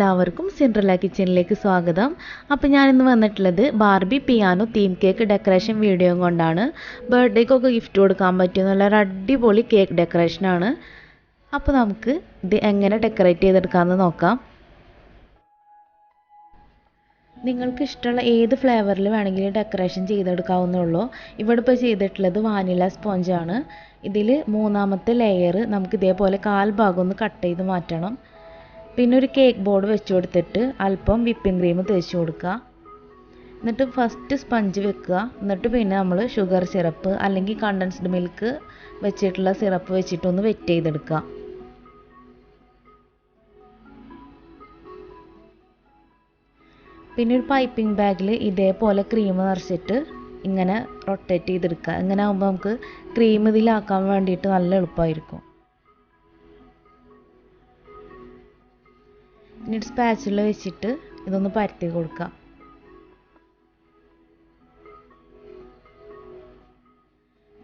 എല്ലാവർക്കും സിൻഡ്രല്ല കിച്ചണിലേക്ക് സ്വാഗതം. അപ്പോൾ ഞാനിന്ന് വന്നിട്ടുള്ളത് Barbie piano theme cake decoration video കൊണ്ടാണ്. ബർത്ത്ഡേക്കൊക്കെ ഗിഫ്റ്റ് കൊടുക്കാൻ പറ്റിയ നല്ലൊരു അടിപൊളി കേക്ക് ഡെക്കറേഷനാണ്. അപ്പോൾ നമുക്ക് ഇത് എങ്ങനെ ഡെക്കറേറ്റ് ചെയ്തെടുക്കാമെന്ന് നോക്കാം. നിങ്ങൾക്ക് ഇഷ്ടമുള്ള ഏത് ഫ്ലേവറിൽ വേണമെങ്കിലും ഡെക്കറേഷൻ ചെയ്തെടുക്കാവുന്നുള്ളൂ. ഇവിടെ ഇപ്പോൾ ചെയ്തിട്ടുള്ളത് വാനില സ്പോഞ്ചാണ്. ഇതിൽ മൂന്നാമത്തെ ലെയർ നമുക്ക് ഇതേപോലെ കാൽ ഭാഗം ഒന്ന് കട്ട് ചെയ്ത് മാറ്റണം. പിന്നെ ഒരു കേക്ക് ബോർഡ് വെച്ച് കൊടുത്തിട്ട് അല്പം വിപ്പിംഗ് ക്രീം തേച്ച് കൊടുക്കുക. എന്നിട്ട് ഫസ്റ്റ് സ്പഞ്ച് വെക്കുക. എന്നിട്ട് പിന്നെ നമ്മൾ ഷുഗർ സിറപ്പ് അല്ലെങ്കിൽ കണ്ടൻസ്ഡ് മിൽക്ക് വെച്ചിട്ടുള്ള സിറപ്പ് വെച്ചിട്ടൊന്ന് വെറ്റ് ചെയ്തെടുക്കുക. പിന്നെ ഒരു പൈപ്പിംഗ് ബാഗിൽ ഇതേപോലെ ക്രീം നിറച്ചിട്ട് ഇങ്ങനെ റൊട്ടേറ്റ് ചെയ്തെടുക്കുക. ഇങ്ങനെ ആകുമ്പോൾ നമുക്ക് ക്രീം ഇതിലാക്കാൻ വേണ്ടിയിട്ട് നല്ല എളുപ്പമായിരിക്കും. ഇനി സ്പാച്ചുല വെച്ചിട്ട് ഇതൊന്ന് പരത്തി കൊടുക്കുക.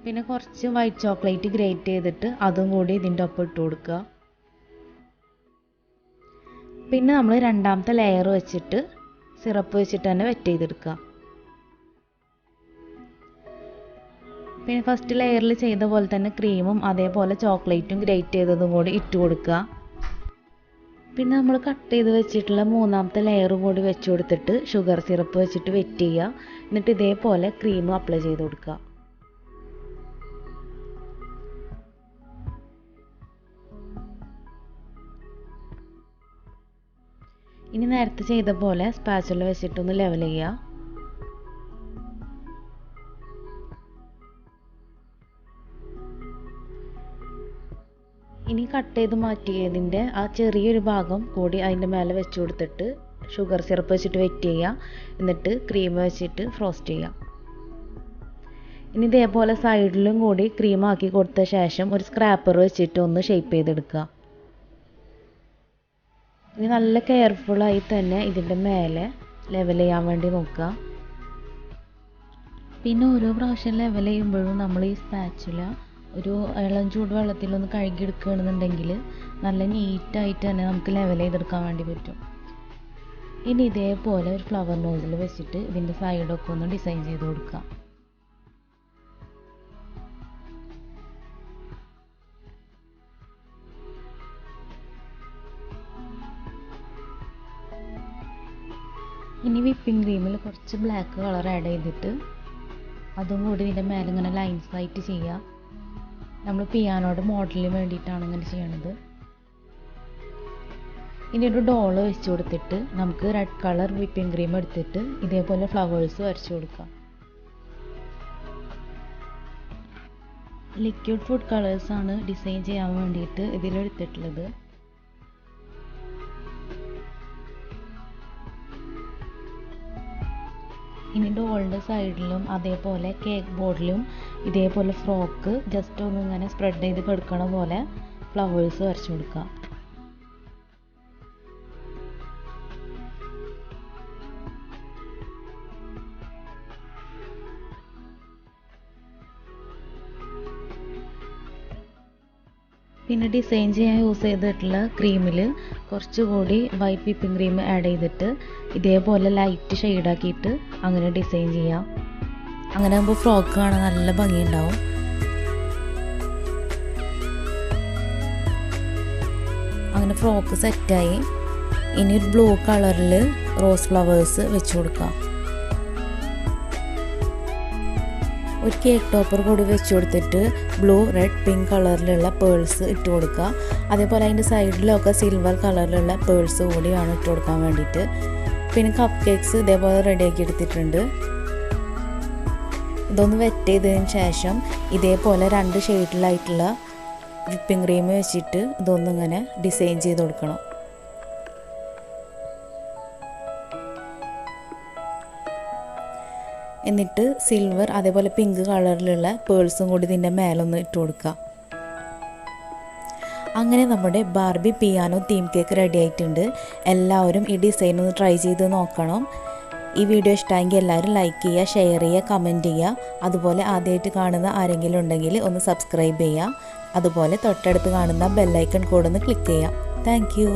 പിന്നെ കുറച്ച് വൈറ്റ് ചോക്ലേറ്റ് ഗ്രേറ്റ് ചെയ്തിട്ട് അതും കൂടി ഇതിൻ്റെ ഒപ്പം ഇട്ട് കൊടുക്കുക. പിന്നെ നമ്മൾ രണ്ടാമത്തെ ലെയർ വെച്ചിട്ട് സിറപ്പ് വെച്ചിട്ട് തന്നെ വെറ്റ് ചെയ്തെടുക്കുക. പിന്നെ ഫസ്റ്റ് ലെയറിൽ ചെയ്ത പോലെ തന്നെ ക്രീമും അതേപോലെ ചോക്ലേറ്റും ഗ്രേറ്റ് ചെയ്തതും കൂടി ഇട്ട് കൊടുക്കുക. പിന്നെ നമ്മൾ കട്ട് ചെയ്ത് വെച്ചിട്ടുള്ള മൂന്നാമത്തെ ലെയർ കൂടി വെച്ച് കൊടുത്തിട്ട് ഷുഗർ സിറപ്പ് വെച്ചിട്ട് വെറ്റ് ചെയ്യുക. എന്നിട്ട് ഇതേപോലെ ക്രീം അപ്ലൈ ചെയ്ത് കൊടുക്കുക. ഇനി നേരത്തെ ചെയ്ത പോലെ സ്പാച്ചുല വെച്ചിട്ടൊന്ന് ലെവൽ ചെയ്യുക. ഇനി കട്ട് ചെയ്ത് മാറ്റിയതിൻ്റെ ആ ചെറിയൊരു ഭാഗം കൂടി അതിൻ്റെ മേലെ വെച്ച് കൊടുത്തിട്ട് ഷുഗർ സിറപ്പ് വെച്ചിട്ട് വെറ്റ് ചെയ്യുക. എന്നിട്ട് ക്രീം വെച്ചിട്ട് ഫ്രോസ്റ്റ് ചെയ്യുക. ഇനി ഇതേപോലെ സൈഡിലും കൂടി ക്രീം ആക്കി കൊടുത്ത ശേഷം ഒരു സ്ക്രാപ്പർ വെച്ചിട്ട് ഒന്ന് ഷേപ്പ് ചെയ്തെടുക്കുക. ഇനി നല്ല കെയർഫുള്ളായി തന്നെ ഇതിൻ്റെ മേലെ ലെവൽ ചെയ്യാൻ വേണ്ടി നോക്കുക. പിന്നെ ഓരോ പ്രാവശ്യം ലെവൽ ചെയ്യുമ്പോഴും നമ്മൾ ഈ സ്പാച്ചുല ഒരു ഇളം ചൂട് വെള്ളത്തിലൊന്ന് കഴുകിയെടുക്കുകയാണെന്നുണ്ടെങ്കിൽ നല്ല നീറ്റായിട്ട് തന്നെ നമുക്ക് ലെവൽ ചെയ്തെടുക്കാൻ വേണ്ടി പറ്റും. ഇനി ഇതേപോലെ ഒരു ഫ്ലവർ നോസിൽ വെച്ചിട്ട് ഇതിൻ്റെ സൈഡൊക്കെ ഒന്ന് ഡിസൈൻ ചെയ്ത് കൊടുക്കുക. ഇനി വിപ്പിംഗ് ക്രീമിൽ കുറച്ച് ബ്ലാക്ക് കളർ ആഡ് ചെയ്തിട്ട് അതും കൂടി ഇതിൻ്റെ മേലെ ഇങ്ങനെ ലൈൻസ് ആയിട്ട് ചെയ്യുക. നമ്മൾ പിയാനോയുടെ മോഡലിന് വേണ്ടിയിട്ടാണ് ഇങ്ങനെ ചെയ്യണത്. ഇനി ഒരു ഡോള് വെച്ച് കൊടുത്തിട്ട് നമുക്ക് റെഡ് കളർ വിപ്പിംഗ് ക്രീം എടുത്തിട്ട് ഇതേപോലെ ഫ്ലവേഴ്സ് വരച്ച് കൊടുക്കാം. ലിക്വിഡ് ഫുഡ് കളേഴ്സാണ് ഡിസൈൻ ചെയ്യാൻ വേണ്ടിയിട്ട് ഇതിലെടുത്തിട്ടുള്ളത്. ഇനി ഡോളിൻ്റെ സൈഡിലും അതേപോലെ കേക്ക് ബോർഡിലും ഇതേപോലെ ഫ്രോക്ക് ജസ്റ്റ് ഒന്ന് ഇങ്ങനെ സ്പ്രെഡ് ചെയ്ത് കൊടുക്കണ പോലെ ഫ്ലവേഴ്സ് വരച്ച് കൊടുക്കുക. പിന്നെ ഡിസൈൻ ചെയ്യാൻ യൂസ് ചെയ്തിട്ടുള്ള ക്രീമിൽ കുറച്ചുകൂടി വൈറ്റ് വിപ്പിംഗ് ക്രീം ആഡ് ചെയ്തിട്ട് ഇതേപോലെ ലൈറ്റ് ഷെയ്ഡാക്കിയിട്ട് അങ്ങനെ ഡിസൈൻ ചെയ്യാം. അങ്ങനെ ആകുമ്പോൾ ഫ്രോക്ക് കാണാൻ നല്ല ഭംഗിയുണ്ടാവും. അങ്ങനെ ഫ്രോക്ക് സെറ്റായി. ഇനി ഒരു ബ്ലൂ കളറിൽ റോസ് ഫ്ലവേഴ്സ് വെച്ച് കൊടുക്കാം. ഒരു കേക്ക് ടോപ്പർ കൂടി വെച്ച് കൊടുത്തിട്ട് ബ്ലൂ റെഡ് പിങ്ക് കളറിലുള്ള പേൾസ് ഇട്ട് കൊടുക്കുക. അതേപോലെ അതിൻ്റെ സൈഡിലൊക്കെ സിൽവർ കളറിലുള്ള പേൾസ് കൂടിയാണ് ഇട്ട് കൊടുക്കാൻ വേണ്ടിയിട്ട്. പിന്നെ കപ്പ് കേക്ക്സ് ഇതേപോലെ റെഡിയാക്കി എടുത്തിട്ടുണ്ട്. ഇതൊന്ന് വെറ്റ് ചെയ്തതിന് ശേഷം ഇതേപോലെ 2 ഷെയ്ഡിലായിട്ടുള്ള വിപ്പിംഗ് ക്രീം വെച്ചിട്ട് ഇതൊന്നിങ്ങനെ ഡിസൈൻ ചെയ്ത് കൊടുക്കണം. എന്നിട്ട് സിൽവർ അതേപോലെ പിങ്ക് കളറിലുള്ള പേൾസും കൂടി ഇതിൻ്റെ മേലൊന്ന് ഇട്ട് കൊടുക്കുക. അങ്ങനെ നമ്മുടെ Barbie piano theme cake ready ആയിട്ടുണ്ട്. എല്ലാവരും ഈ ഡിസൈൻ ഒന്ന് ട്രൈ ചെയ്ത് നോക്കണം. ഈ വീഡിയോ ഇഷ്ടമായെങ്കിൽ എല്ലാവരും ലൈക്ക് ചെയ്യുക, ഷെയർ ചെയ്യുക, കമൻറ്റ് ചെയ്യുക. അതുപോലെ ആദ്യമായിട്ട് കാണുന്ന ആരെങ്കിലും ഉണ്ടെങ്കിൽ ഒന്ന് സബ്സ്ക്രൈബ് ചെയ്യുക. അതുപോലെ തൊട്ടടുത്ത് കാണുന്ന ബെല്ലൈക്കൺ കൂടെ ഒന്ന് ക്ലിക്ക് ചെയ്യുക. Thank you.